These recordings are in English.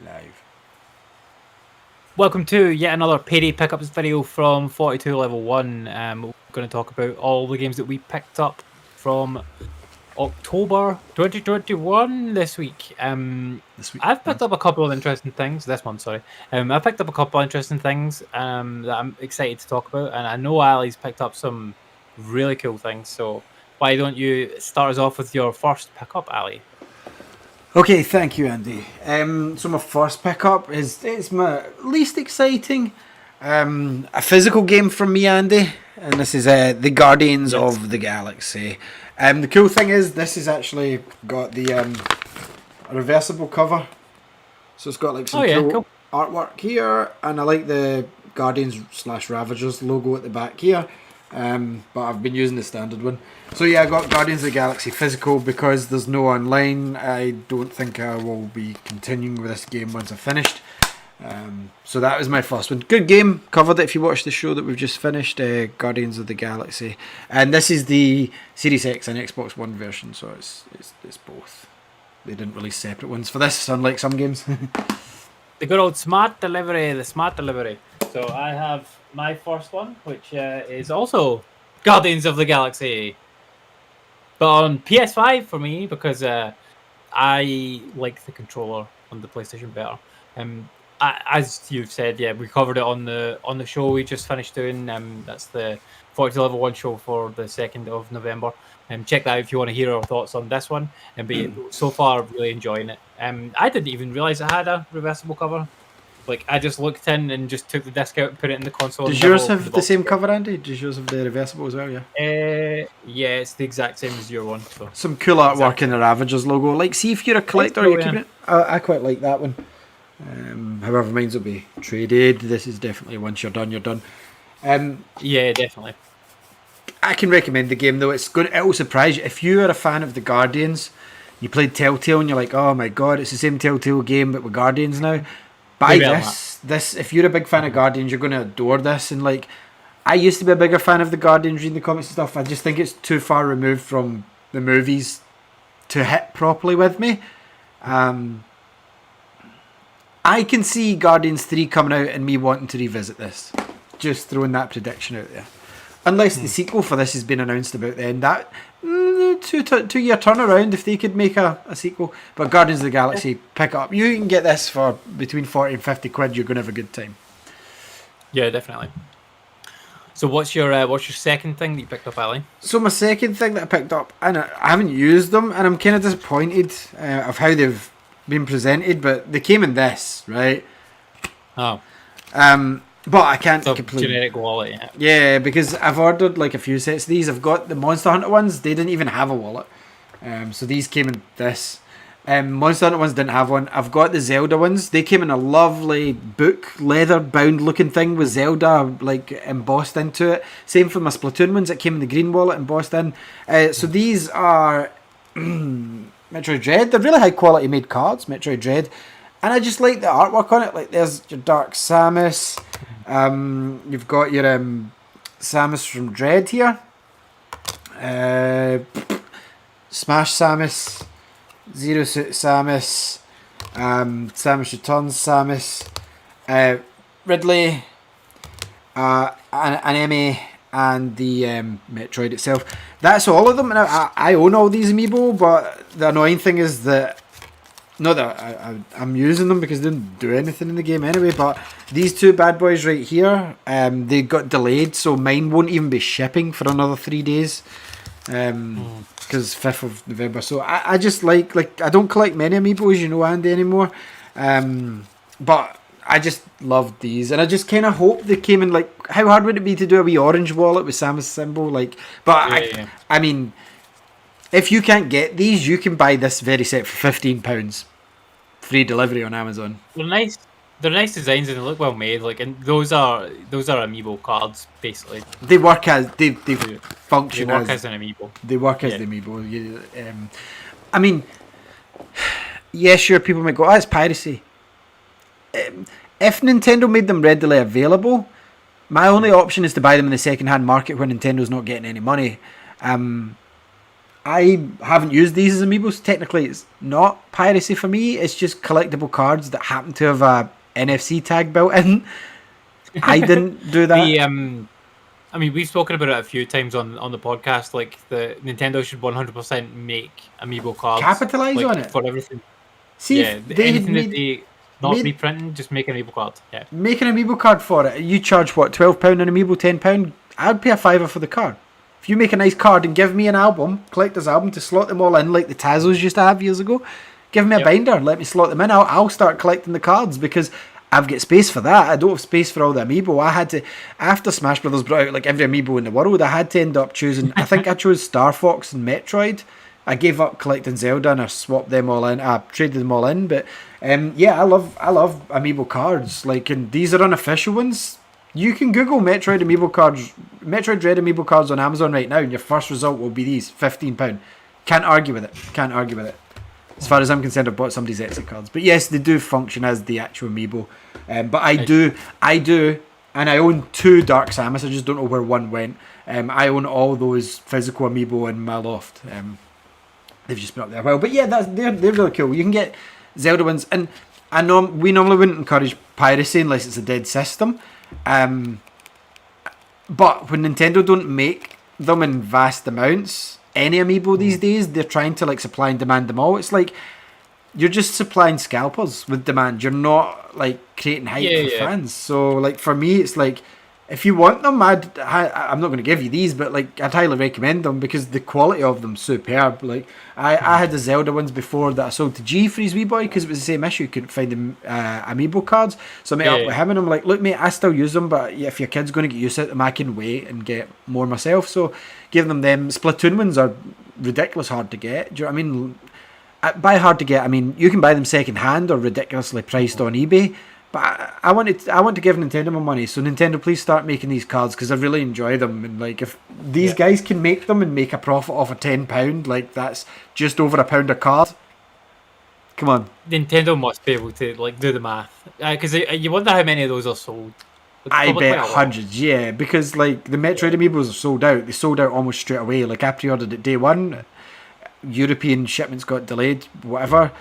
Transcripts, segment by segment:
live. Welcome to yet another Payday Pickups video from 42 Level 1. We're going to talk about all the games that we picked up from October 2021 this week. This week, I've picked nice. up a couple of interesting things. This month, sorry. I picked up a couple of interesting things that I'm excited to talk about. And I know Ali's picked up some really cool things. So why don't you start us off with your first pickup, Ali? Okay, thank you, Andy. So my first pickup it's my least exciting. A physical game from me, Andy, and this is the Guardians Yes. of the Galaxy. The cool thing is this has actually got the a reversible cover, so it's got like Oh, some yeah, cool cool. artwork here, and I like the Guardians/Ravagers logo at the back here. But I've been using the standard one. So yeah, I got Guardians of the Galaxy physical because there's no online. I don't think I will be continuing with this game once I've finished. So that was my first one. Good game. Covered it if you watched the show that we've just finished, Guardians of the Galaxy. And this is the Series X and Xbox One version, so it's both. They didn't release separate ones for this, unlike some games. The good old smart delivery, the smart delivery. So I have my first one, which is also Guardians of the Galaxy, but on PS5 for me because I like the controller on the PlayStation better. As you've said, yeah, we covered it on the show we just finished doing. That's the 40 level 1 show for the 2nd of November. Check that out if you want to hear our thoughts on this one. But so far, really enjoying it. I didn't even realize it had a reversible cover. Like I just looked in and just took the disc out and put it in the console. Does And yours never opened have the box same again. cover, Andy? Does yours have the reversible as well? Yeah. Yeah, it's the exact same as your one. So Some cool artwork exactly. in the Ravagers logo. Like, see if you're a It's collector, you're cool, yeah. keeping it. I quite like that one. However, mine's will be traded. This is definitely once you're done, you're done. Yeah, definitely. I can recommend the game though. It's good. It will surprise you if you are a fan of the Guardians. You played Telltale and you're like, oh my god, it's the same Telltale game but with Guardians now. Buy Maybe I'll not. this. If you're a big fan of Guardians, you're going to adore this. And like, I used to be a bigger fan of the Guardians, reading the comics and stuff. I just think it's too far removed from the movies to hit properly with me. I can see Guardians 3 coming out and me wanting to revisit this. Just throwing that prediction out there. Unless the sequel for this has been announced about then. That 2 year turnaround if they could make a sequel. But Guardians of the Galaxy, pick it up. You can get this for between 40 and 50 quid. You're going to have a good time. Yeah, definitely. So what's your second thing that you picked up, Ali? So my second thing that I picked up, and I haven't used them, and I'm kind of disappointed of how they've been presented, but they came in this, right? Oh, But I can't so completely. generic wallet. Yeah. Yeah, because I've ordered like a few sets of these. I've got the Monster Hunter ones. They didn't even have a wallet. So these came in this. Monster Hunter ones didn't have one. I've got the Zelda ones. They came in a lovely book, leather bound looking thing with Zelda like embossed into it. Same for my Splatoon ones. It came in the green wallet embossed in. So these are Metroid Dread. They're really high quality made cards, Metroid Dread. And I just like the artwork on it. Like there's your Dark Samus. You've got your Samus from Dread here. Smash Samus. Zero Suit Samus. Samus Returns Samus. Ridley. An Emmy. And the Metroid itself. That's all of them. Now, I own all these amiibo, but the annoying thing is that not that I'm using them because they didn't do anything in the game anyway, but these two bad boys right here, they got delayed, so mine won't even be shipping for another 3 days. Because 5th of November. So I just like I don't collect many amiibos, you know, Andy, anymore. But I just loved these, and I just kind of hope they came in. Like, how hard would it be to do a wee orange wallet with Samus symbol? Like, but Yeah. I mean, if you can't get these, you can buy this very set for £15. Free delivery on Amazon. They're nice. They're nice designs and they look well made. Like, and those are amiibo cards basically. They work as they They function work as as an amiibo. they work as Yeah. the amiibo. I mean, yeah, sure, people might go, "Oh, it's piracy." If Nintendo made them readily available, my only option is to buy them in the second-hand market where Nintendo's not getting any money. I haven't used these as amiibos. Technically, it's not piracy for me. It's just collectible cards that happen to have a NFC tag built in. I didn't do that. I mean, we've spoken about it a few times on the podcast. Like, the Nintendo should 100% make amiibo cards. Capitalize like, on it for everything. See, yeah, if they anything made, that they not reprinting, just make an amiibo card. Yeah, make an amiibo card for it. You charge what, £12 an amiibo, £10? I'd pay a fiver for the card. If you make a nice card and give me an album, collector's album, to slot them all in like the Tazos used to have years ago, give me a binder, let me slot them in. I'll start collecting the cards because I've got space for that. I don't have space for all the amiibo. I had to, after Smash Brothers brought out like every amiibo in the world, I had to end up choosing, I think I chose Star Fox and Metroid. I gave up collecting Zelda and I swapped them all in. I traded them all in. But yeah, I love amiibo cards. Like, and these are unofficial ones. You can Google Metroid amiibo cards, Metroid Dread amiibo cards on Amazon right now, and your first result will be these, £15. Can't argue with it. Can't argue with it. As far as I'm concerned, I've bought somebody's exit cards. But yes, they do function as the actual amiibo. But I do, and I own 2 Dark Samus. I just don't know where one went. I own all those physical amiibo in my loft. They've just been up there a while. But yeah, they're really cool. You can get Zelda ones, and we normally wouldn't encourage piracy unless it's a dead system. But when Nintendo don't make them in vast amounts, any amiibo these days, they're trying to like supply and demand them all. It's like you're just supplying scalpers with demand. You're not like creating hype for fans. So like for me, it's like if you want them, I'm not going to give you these, but like I'd highly recommend them because the quality of them superb. Like I had the Zelda ones before that I sold to G for his wee boy because it was the same issue. Couldn't find the amiibo cards, so I met up with him and I'm like, look mate, I still use them, but if your kid's going to get used to them, I can wait and get more myself. So give them. Splatoon ones are ridiculous hard to get. Do you know what I mean? By hard to get, I mean you can buy them second hand or ridiculously priced on eBay. But I want to give Nintendo my money, so Nintendo, please start making these cards because I really enjoy them. And like, if these guys can make them and make a profit off of £10, like that's just over £1 a card. Come on, Nintendo must be able to like do the math because you wonder how many of those are sold. I bet hundreds, yeah, because like the Metroid amiibos are sold out. They sold out almost straight away. Like I pre-ordered it day one. European shipments got delayed, whatever.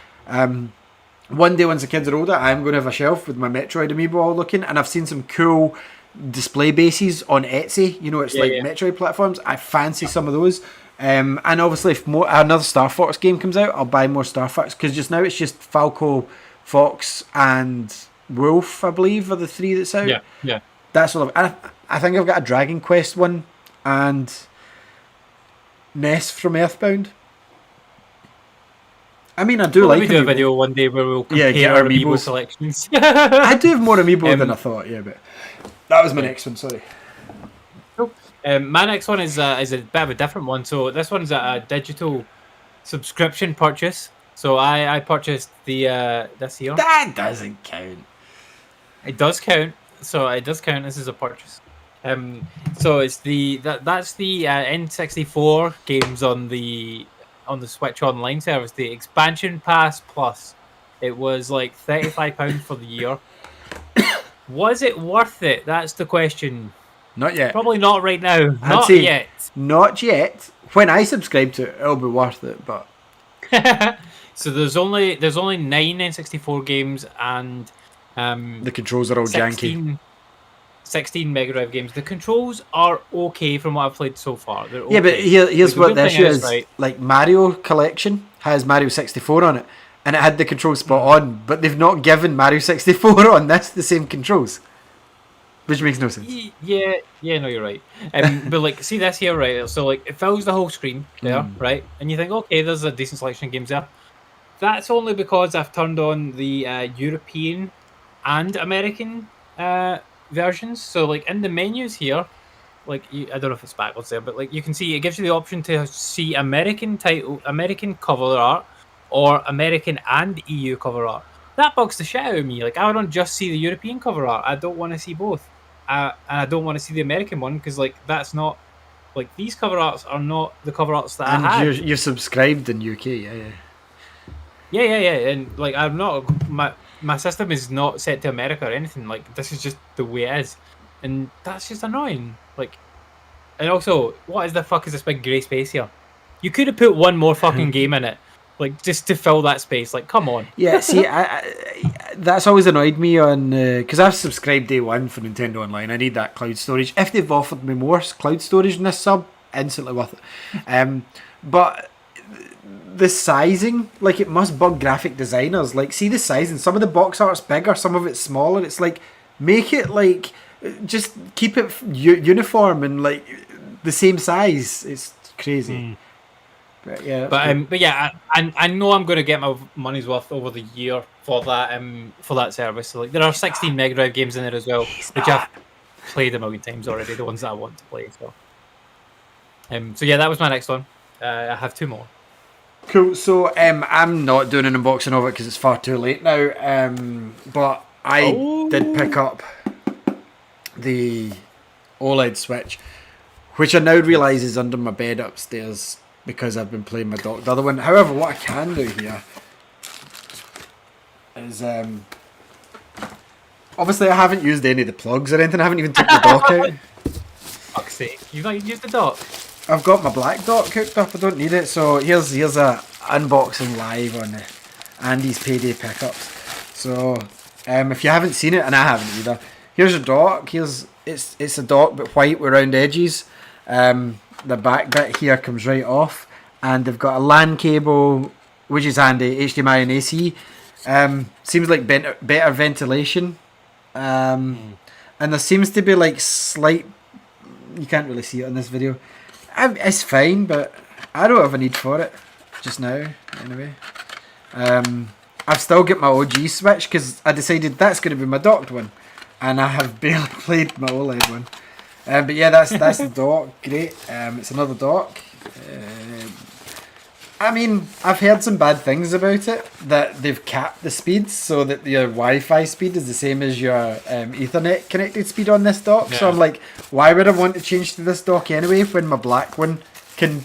One day, once the kids are older, I'm going to have a shelf with my Metroid amiibo all looking, and I've seen some cool display bases on Etsy. You know, it's Metroid platforms. I fancy some of those. And obviously, if another Star Fox game comes out, I'll buy more Star Fox because just now it's just Falco, Fox, and Wolf, I believe, are the 3 that's out. Yeah. That's all. I think I've got a Dragon Quest one and Ness from Earthbound. I mean, I do like. We do a video one day where we'll compare our amiibo selections. I do have more amiibo than I thought. Yeah, but that was my next one. Sorry. Cool. My next one is a bit of a different one. So this one's a digital subscription purchase. So I purchased the this year. That doesn't count. It does count. So it does count. This is a purchase. So it's that's the N64 games on the Switch Online service, the Expansion Pass Plus. It was like £35 for the year. Was it worth it? That's the question. Not yet. Probably not right now. Not yet. Not yet. When I subscribe to it, it'll be worth it. But so there's only 9 N64 games and the controls are all janky. 16 Mega Drive games. The controls are okay from what I've played so far. They're okay. Yeah, but here's what the issue is. Right? Like Mario Collection has Mario 64 on it, and it had the controls spot on, but they've not given Mario 64 on this the same controls, which makes no sense. Yeah, no, you're right. But like, see this here, right? So like, it fills the whole screen there, right? And you think, okay, there's a decent selection of games there. That's only because I've turned on the European and American versions. So like in the menus here, like I don't know if it's backwards there, but like you can see it gives you the option to see American cover art or American and EU cover art. That bugs the shit out of me. Like I don't just see the European cover art. I don't want to see both. And I don't want to see the American one because like that's not like these cover arts are not the cover arts that I had. You're subscribed in UK, yeah. And like I'm not my system is not set to America or anything. Like this is just the way it is, and that's just annoying. Like, and also, what is the fuck is this big grey space here? You could have put one more fucking game in it, like just to fill that space. Like, come on. Yeah, see, that's always annoyed me on because I've subscribed day one for Nintendo Online. I need that cloud storage. If they've offered me more cloud storage in this sub, instantly worth it. But the sizing, like, it must bug graphic designers. Like, see the sizing. Some of the box art's bigger, some of it's smaller. It's like, make it like, just keep it uniform and like the same size. It's crazy. But yeah, I know I'm going to get my money's worth over the year for that service. So, like, there are 16 Mega Drive games in there as well, which I've played a million times already. The ones that I want to play. So yeah, that was my next one. I have two more. Cool. So I'm not doing an unboxing of it because it's far too late now. But I did pick up the OLED Switch, which I now realise is under my bed upstairs because I've been playing my dock. The other one. However, what I can do here is obviously I haven't used any of the plugs or anything. I haven't even took the dock out. Fuck's sake! You've not used the dock. I've got my black dock hooked up. I don't need it. So here's a unboxing live on Andy's Payday Pickups. So if you haven't seen it, and I haven't either, here's your dock. It's a dock but white with round edges. The back bit here comes right off, and they've got a LAN cable, which is handy, HDMI and AC. Seems like better ventilation, and there seems to be like slight. You can't really see it on this video. It's fine, but I don't have a need for it just now. Anyway, I've still got my OG Switch because I decided that's going to be my docked one, and I have barely played my OLED one. But yeah, that's the dock. Great. It's another dock. I mean, I've heard some bad things about it, that they've capped the speeds so that your Wi-Fi speed is the same as your Ethernet connected speed on this dock. Yeah. So I'm like, why would I want to change to this dock anyway when my black one can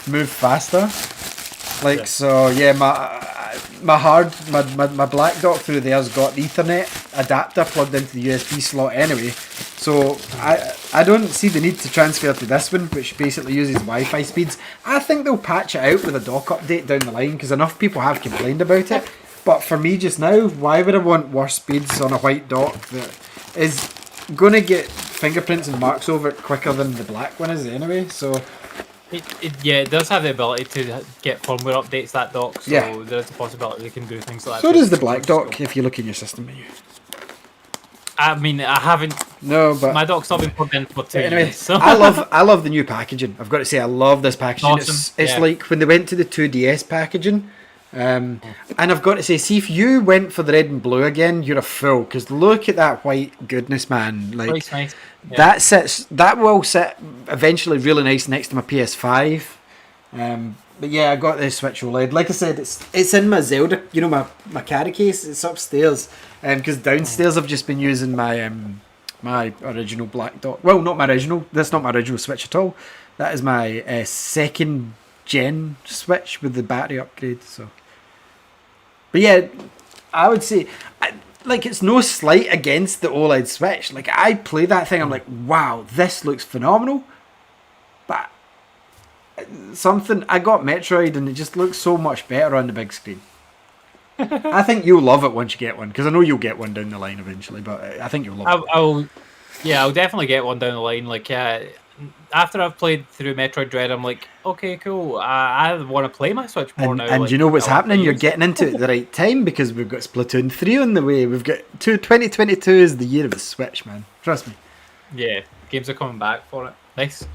move faster? Like, yeah. So yeah, my black dock through there's got the Ethernet adapter plugged into the USB slot anyway. So I don't see the need to transfer to this one, which basically uses Wi-Fi speeds. I think they'll patch it out with a dock update down the line because enough people have complained about it. But for me just now, why would I want worse speeds on a white dock that is going to get fingerprints and marks over it quicker than the black one is anyway? So it does have the ability to get firmware updates, that dock. So yeah, there's a possibility they can do things like that. So does the black dock if you look in your system menu. I mean, I haven't. No, but my dock's not been plugged in for 2 years. So. I love the new packaging. I've got to say, I love this packaging. Awesome. It's like when they went to the 2DS packaging. And I've got to say, see, if you went for the red and blue again, you're a fool. Because look at that white goodness, man. Like nice. Yeah. That will sit eventually really nice next to my PS5. But yeah, I got the Switch OLED. Like I said, it's in my Zelda, my carry case. It's upstairs. Because downstairs I've just been using my my original black dock. Well, not my original. That's not my original Switch at all. That is my second gen Switch with the battery upgrade. So, but yeah, I would say, it's no slight against the OLED Switch. Like, I play that thing, I'm like, wow, this looks phenomenal. But I got Metroid and it just looks so much better on the big screen. I think you'll love it once you get one, because I know you'll get one down the line eventually, but I think you'll love it. I'll definitely get one down the line. Like, after I've played through Metroid Dread, I'm like, okay, cool. I want to play my Switch more now. And you know what's happening? You're getting into it at the right time because we've got Splatoon 3 on the way. We've got 2022 is the year of the Switch, man. Trust me. Yeah, games are coming back for it. Nice.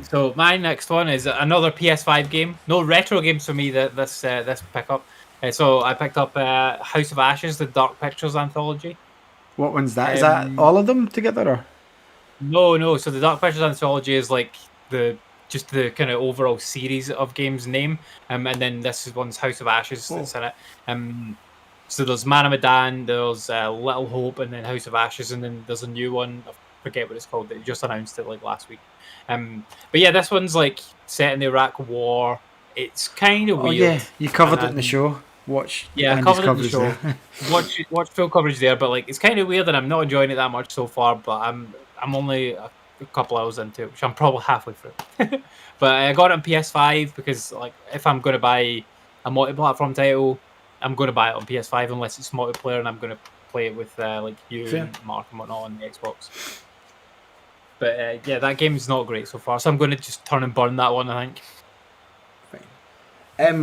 So my next one is another PS5 game. No retro games for me. This pickup. So I picked up House of Ashes, the Dark Pictures anthology. What one's that? Is that all of them together, or? No. So the Dark Pictures anthology is like the kind of overall series of games name, and then this one's House of Ashes that's in it. So there's Man of Medan, there's Little Hope, and then House of Ashes, and then there's a new one. I forget what it's called. They just announced it like last week. But yeah, this one's like set in the Iraq War. It's kind of weird. Yeah, you covered it in the show. Watch. Yeah, I covered it in the show. watch full coverage there, but like it's kind of weird, and I'm not enjoying it that much so far. But I'm only a a couple hours into it, which I'm probably halfway through. But I got it on PS5 because, like, if I'm going to buy a multi-platform title, I'm going to buy it on PS5 unless it's multiplayer, and I'm going to play it with like you Fair. and Mark and whatnot on the Xbox. But yeah, that game's not great so far, so I'm going to just turn and burn that one, I think.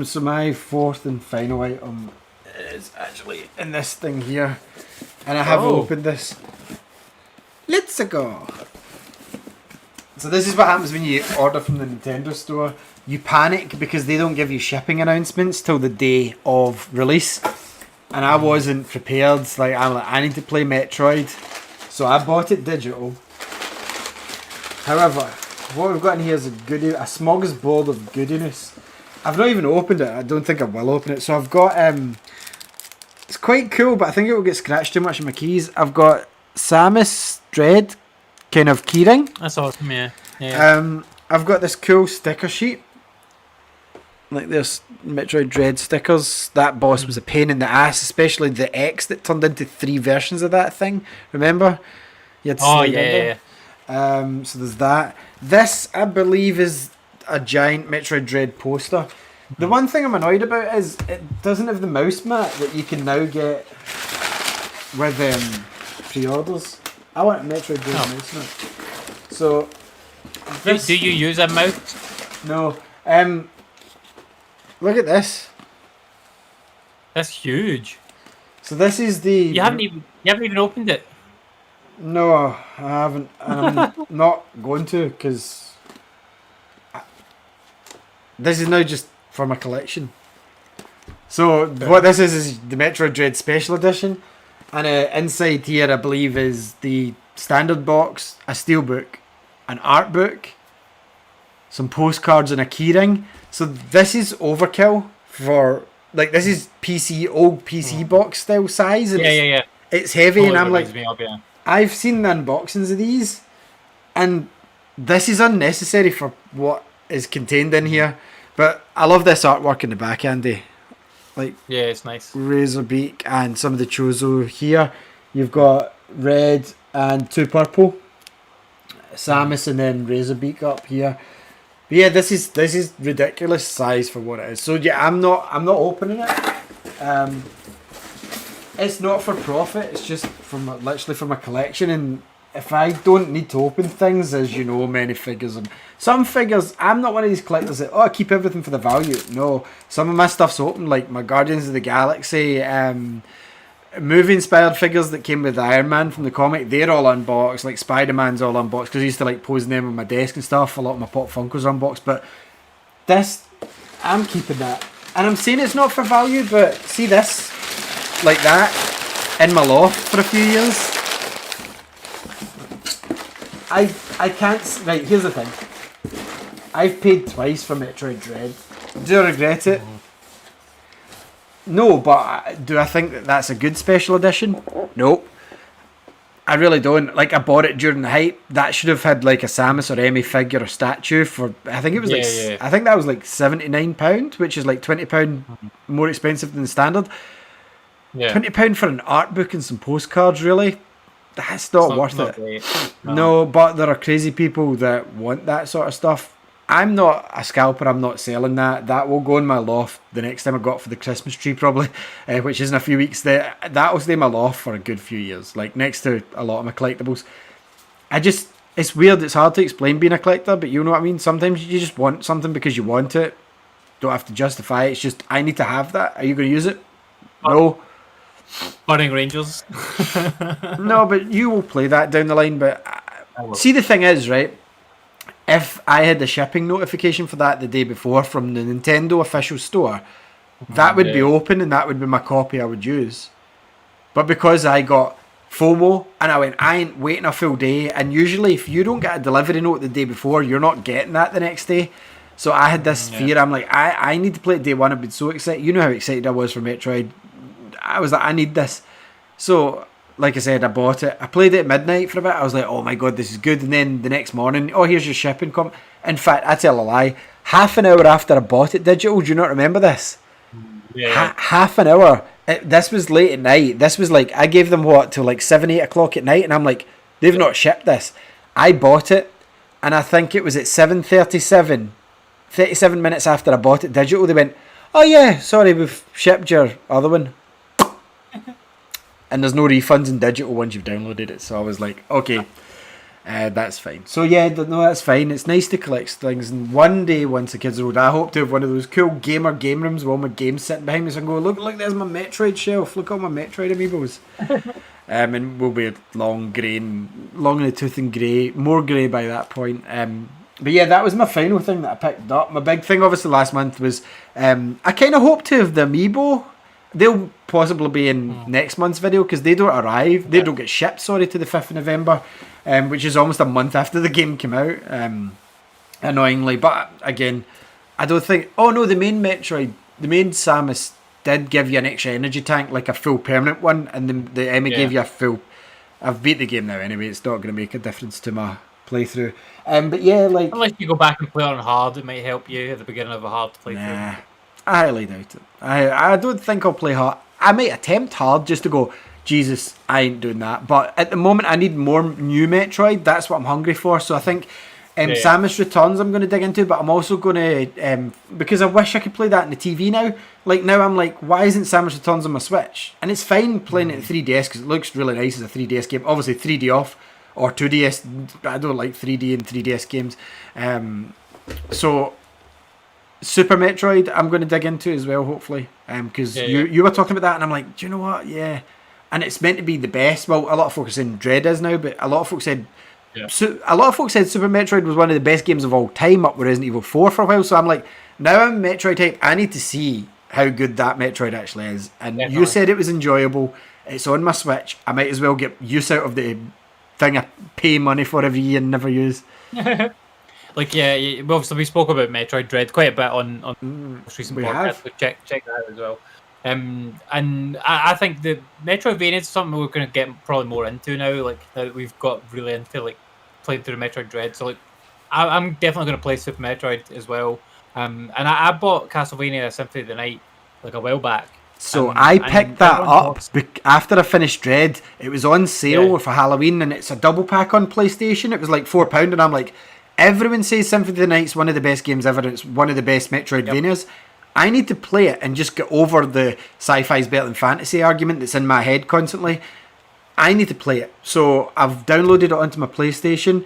So my fourth and final item is actually in this thing here, and I have opened this. Let's go. So this is what happens when you order from the Nintendo store. You panic because they don't give you shipping announcements till the day of release, and I wasn't prepared. Like I need to play Metroid, so I bought it digital. However, what we've got in here is a smorgasbord of goodiness. I've not even opened it. I don't think I will open it. So I've got it's quite cool, but I think it will get scratched too much in my keys. I've got Samus Dread kind of keyring. That's awesome, yeah. I've got this cool sticker sheet. Like there's Metroid Dread stickers. That boss was a pain in the ass, especially the X that turned into 3 versions of that thing. Remember? You had to slide in there. So there's that. This, I believe, is a giant Metroid Dread poster. The one thing I'm annoyed about is it doesn't have the mouse mat that you can now get with pre-orders. I want a Metroid Dread mouse mat. So, Do you use a mouse? No. Look at this. That's huge. So this is the. You haven't even opened it. No, I haven't, and I'm not going to because this is now just for my collection. So what this is the Metroid Dread Special Edition, and inside here I believe is the standard box, a steelbook, an art book, some postcards, and a keyring. So this is overkill for like this is old PC box style size. And Yeah. It's heavy, and I'm like, yeah. I've seen the unboxings of these, and this is unnecessary for what is contained in here. But I love this artwork in the back, Andy. Like, yeah, it's nice. Razorbeak and some of the Chozo here. You've got red and 2 purple. Samus and then Razorbeak up here. But yeah, this is ridiculous size for what it is. So yeah, I'm not opening it. It's not for profit. It's just literally for my collection. And if I don't need to open things, as you know, many figures and some figures, I'm not one of these collectors that I keep everything for the value. No, some of my stuff's open, like my Guardians of the Galaxy movie inspired figures that came with Iron Man from the comic. They're all unboxed. Like Spider-Man's all unboxed because I used to like posing them on my desk and stuff. A lot of my Pop Funkos are unboxed, but this, I'm keeping that. And I'm saying it's not for value, but see this, like that, in my loft for a few years. I can't. Right, here's the thing. I've paid twice for Metroid Dread. Do I regret it? No, but do I think that that's a good special edition? Nope. I really don't. Like, I bought it during the hype. That should have had like a Samus or Emmy figure or statue for. I think it was I think that was like £79, which is like £20 more expensive than the standard. Yeah. £20 for an art book and some postcards, really? That's not worth it. No, but there are crazy people that want that sort of stuff. I'm not a scalper. I'm not selling that. That will go in my loft the next time I got for the Christmas tree, probably, which is in a few weeks. That will stay in my loft for a good few years, like next to a lot of my collectibles. It's weird. It's hard to explain being a collector, but you know what I mean. Sometimes you just want something because you want it. Don't have to justify it. It's just, I need to have that. Are you going to use it? No. Burning Rangers. No, but you will play that down the line. But see, the thing is, right? If I had the shipping notification for that the day before from the Nintendo official store, that would be open and that would be my copy I would use. But because I got FOMO and I ain't waiting a full day, and usually if you don't get a delivery note the day before, you're not getting that the next day. So I had this fear. I'm like, I need to play it day one. I've been so excited. You know how excited I was for Metroid. I was like, I need this. So, like I said, I bought it. I played it at midnight for a bit. I was like, oh my god, this is good. And then the next morning, oh, here's your shipping. In fact, I tell a lie. Half an hour after I bought it digital, do you not remember this? Yeah. Half an hour. This was late at night. This was like, I gave them till like 7, 8 o'clock at night. And I'm like, they've not shipped this. I bought it, and I think it was at 7:37, 37 minutes after I bought it digital, they went, "Oh yeah, sorry, we've shipped your other one." And there's no refunds in digital once you've downloaded it. So I was like, okay, that's fine. So yeah, no, that's fine. It's nice to collect things. And one day, once the kids are old, I hope to have one of those cool gamer game rooms with all my games sitting behind me. So I can go, look, there's my Metroid shelf. Look at all my Metroid amiibos. And we'll be long in the tooth and grey, more grey by that point. But yeah, that was my final thing that I picked up. My big thing, obviously, last month was I kind of hope to have the amiibo. They'll possibly be in next month's video because they don't arrive. They don't get shipped, sorry, to the 5th of November, which is almost a month after the game came out, annoyingly. But again, I don't think... Oh no, the main Metroid, the main Samus did give you an extra energy tank, like a full permanent one, and the Emmy gave you a full... I've beat the game now anyway, it's not going to make a difference to my playthrough. But yeah, like... Unless you go back and play on hard, it might help you at the beginning of a hard playthrough. Nah. I highly doubt it. I don't think I'll play hard. I might attempt hard just to go, Jesus, I ain't doing that. But at the moment, I need more new Metroid. That's what I'm hungry for. So I think Samus Returns I'm going to dig into, but I'm also going to, because I wish I could play that on the TV now. Like now I'm like, why isn't Samus Returns on my Switch? And it's fine playing it in 3DS because it looks really nice as a 3DS game. Obviously 3D off or 2DS. I don't like 3D and 3DS games. So... Super Metroid I'm going to dig into as well, hopefully, because you were talking about that and I'm like, do you know what, yeah, and it's meant to be the best. Well, a lot of folks are saying Dread is now, but a lot of folks said Super Metroid was one of the best games of all time, up with Resident Evil 4 for a while. So I'm like, now I'm Metroid type, I need to see how good that Metroid actually is. And you said it was enjoyable, it's on my Switch, I might as well get use out of the thing I pay money for every year and never use. Like obviously we spoke about Metroid Dread quite a bit on most recent podcast. So check that out as well. And I think the Metroidvania is something we're going to get probably more into now. Like now that we've got really into like playing through the Metroid Dread. So like I'm definitely going to play Super Metroid as well. And I bought Castlevania Symphony of the Night like a while back. So I picked that up after I finished Dread. It was on sale for Halloween, and it's a double pack on PlayStation. It was like £4, and I'm like, everyone says Symphony of the Night's one of the best games ever. It's one of the best Metroidvanias. Yep. I need to play it and just get over the sci-fi's better than fantasy argument that's in my head constantly. I need to play it. So I've downloaded it onto my PlayStation,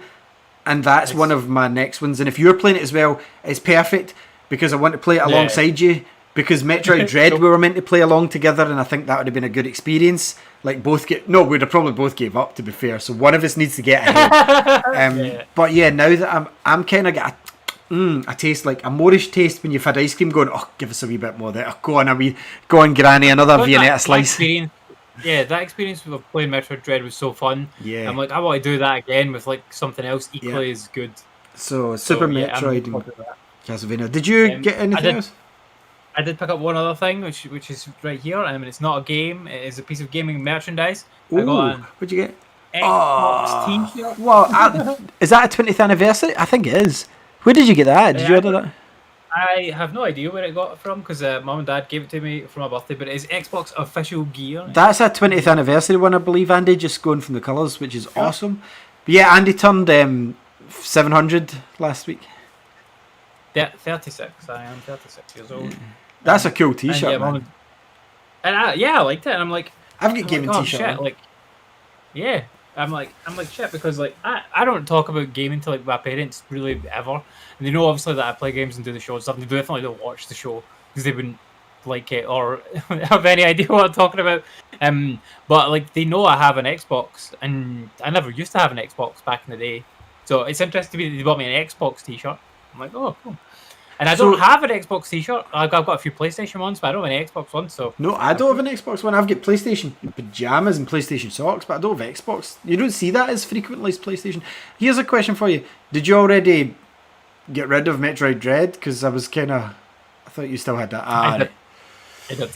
and that's one of my next ones. And if you're playing it as well, it's perfect because I want to play it alongside you. Because Metroid Dread, we were meant to play along together, and I think that would have been a good experience. Like we'd have probably both gave up, to be fair. So one of us needs to get ahead. But yeah, now that I'm kind of got a taste, like a Moorish taste when you've had ice cream. Going, oh, give us a wee bit more there. Oh, go on, Granny, another Viennetta slice. That experience of playing Metroid Dread was so fun. Yeah, I'm like, I want to do that again with like something else equally as good. So Super Metroid and Castlevania. Did you get anything else? I did pick up one other thing, which is right here. I mean, it's not a game; it is a piece of gaming merchandise. Ooh, what'd you get? Xbox T-shirt. Well, is that a 20th anniversary? I think it is. Where did you get that? Did you order that? I have no idea where it got it from because Mum and Dad gave it to me for my birthday. But it is Xbox official gear. That's a 20th anniversary one, I believe, Andy. Just going from the colours, which is awesome. But yeah, Andy turned 700 last week. Yeah, 36. I am 36 years old. That's a cool T-shirt, man. And I liked it. And I'm like, I've got gaming T-shirt. Shit, like, yeah, I'm like shit because like I don't talk about gaming to like my parents really ever, and they know obviously that I play games and do the show and stuff. They definitely don't watch the show because they wouldn't like it or have any idea what I'm talking about. But like they know I have an Xbox, and I never used to have an Xbox back in the day, so it's interesting to me that they bought me an Xbox T-shirt. I'm like, oh, cool. And I don't have an Xbox T-shirt. I've got a few PlayStation ones, but I don't have an Xbox one. So no, I don't have an Xbox one. I've got PlayStation pajamas and PlayStation socks, but I don't have Xbox. You don't see that as frequently as PlayStation. Here's a question for you: did you already get rid of Metroid Dread? Because I thought you still had that. I did.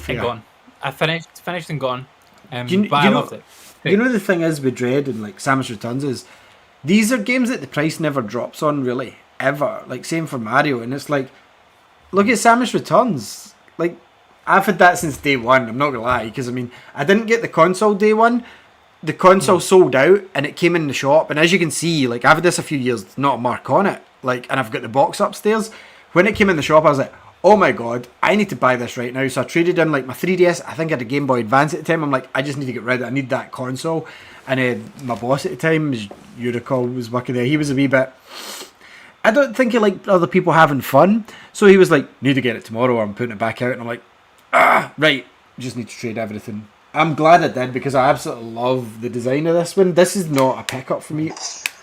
And gone. I finished and gone. But I loved it. You know the thing is with Dread and like Samus Returns is these are games that the price never drops on really. Ever. Like same for Mario, and it's like look at Samus Returns. Like I've had that since day one, I'm not gonna lie, because I mean I didn't get the console day one, the console sold out and it came in the shop, and as you can see, like I've had this a few years, not a mark on it, like, and I've got the box upstairs. When it came in the shop, I was like, oh my god, I need to buy this right now. So I traded in like my 3DS. I think I had a Game Boy Advance at the time. I'm like, I just need to get rid of it. I need that console. And my boss at the time, as you recall, was working there. He was a wee bit, I don't think he liked other people having fun. So he was like, need to get it tomorrow or I'm putting it back out. And I'm like, right, just need to trade everything. I'm glad I did, because I absolutely love the design of this one. This is not a pickup for me.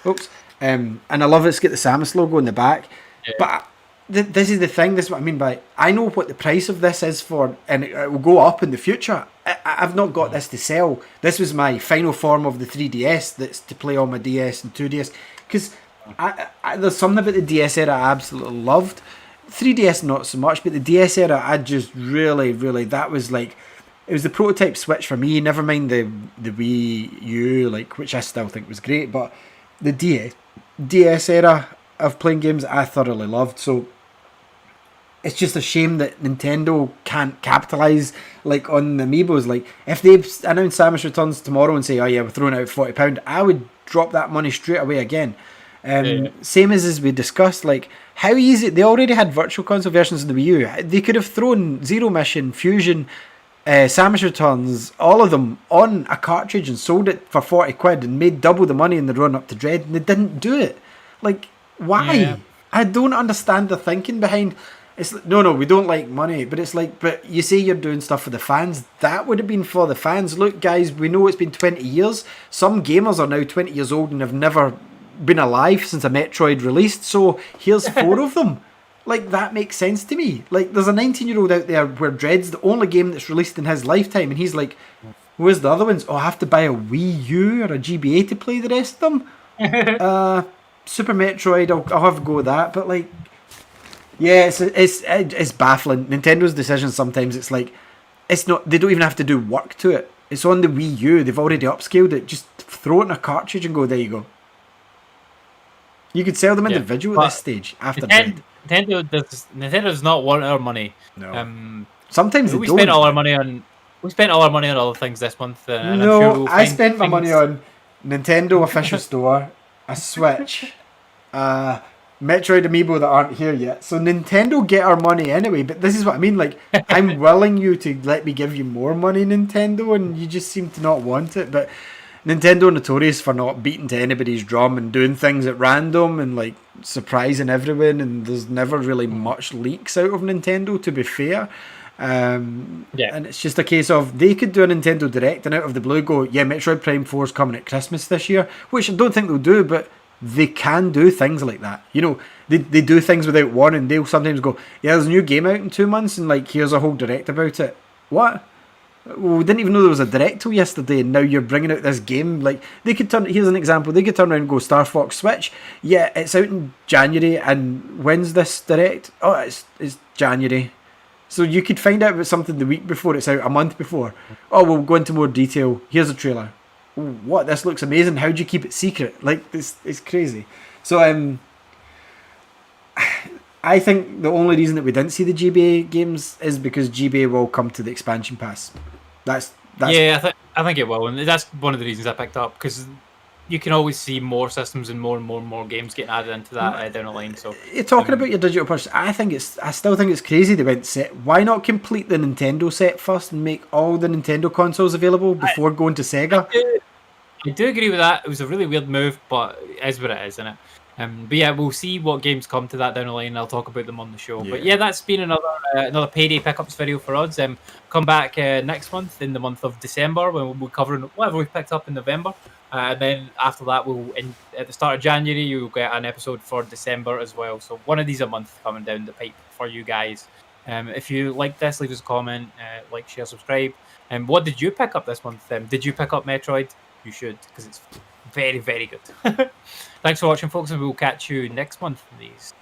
Oops. And I love it's got the Samus logo in the back. Yeah. But this is the thing. This is what I mean by, I know what the price of this is for, and it will go up in the future. I've not got this to sell. This was my final form of the 3DS that's to play on my DS and 2DS. Because there's something about the DS era I absolutely loved. 3DS not so much, but the DS era I just really, really, that was like, it was the prototype Switch for me. Never mind the Wii U, like, which I still think was great, but the DS era of playing games I thoroughly loved. So it's just a shame that Nintendo can't capitalise like on the Amiibos. Like, if they announce Samus Returns tomorrow and say, oh yeah, we're throwing out £40, I would drop that money straight away again. Same as we discussed, like, how easy, they already had virtual console versions of the Wii U. They could have thrown Zero Mission, Fusion, Samus Returns, all of them on a cartridge and sold it for £40 and made double the money in the run up to Dread, and they didn't do it. Like, why? Yeah. I don't understand the thinking behind. It's like, no, we don't like money, but it's like, but you say you're doing stuff for the fans. That would have been for the fans. Look, guys, we know it's been 20 years. Some gamers are now 20 years old and have never been alive since a Metroid released, so here's 4 of them. Like, that makes sense to me. Like, there's a 19-year-old out there where Dread's the only game that's released in his lifetime, and he's like, where's the other ones? Oh, I have to buy a Wii U or a GBA to play the rest of them? Super Metroid, I'll have to go with that, but like, yeah, it's baffling. Nintendo's decisions sometimes, it's like, it's not, they don't even have to do work to it. It's on the Wii U, they've already upscaled it. Just throw it in a cartridge and go, there you go. You could sell them individually at this stage after Nintendo does not want our money. No. Sometimes we spent all our money on other things this month. And no, I'm sure I spent my money on Nintendo official store, a Switch, Metroid Amiibo that aren't here yet. So Nintendo get our money anyway. But this is what I mean. Like, I'm willing you to let me give you more money, Nintendo, and you just seem to not want it. But Nintendo notorious for not beating to anybody's drum and doing things at random and like surprising everyone, and there's never really much leaks out of Nintendo, to be fair. And it's just a case of they could do a Nintendo Direct and out of the blue go, yeah, Metroid Prime 4 is coming at Christmas this year, which I don't think they'll do, but they can do things like that. You know, they do things without warning. They'll sometimes go, yeah, there's a new game out in 2 months and like, here's a whole Direct about it. What? Well, we didn't even know there was a Direct till yesterday, and now you're bringing out this game. Like, they could turn, here's an example, they could turn around and go, Star Fox Switch, yeah, it's out in January, and when's this Direct? Oh, it's January. So you could find out about something the week before it's out, a month before. Oh, we'll go into more detail. Here's a trailer. Oh, what? This looks amazing. How'd you keep it secret? Like, it's crazy. So, I think the only reason that we didn't see the GBA games is because GBA will come to the expansion pass. That's yeah, I think it will, and that's one of the reasons I picked up, because you can always see more systems and more games getting added into that down the line. So you're talking about your digital purchase. I still think it's crazy they went set. Why not complete the Nintendo set first and make all the Nintendo consoles available before going to Sega? I do agree with that. It was a really weird move, but it is what it is, isn't it? But yeah, we'll see what games come to that down the line, and I'll talk about them on the show. Yeah. But yeah, that's been another Payday Pickups video for us. Come back next month, in the month of December, when we'll be covering whatever we've picked up in November. And then after that, at the start of January, you'll get an episode for December as well. So one of these a month coming down the pipe for you guys. If you like this, leave us a comment, like, share, subscribe. And what did you pick up this month? Did you pick up Metroid? You should, because it's very, very good. Thanks for watching, folks, and we'll catch you next month for these.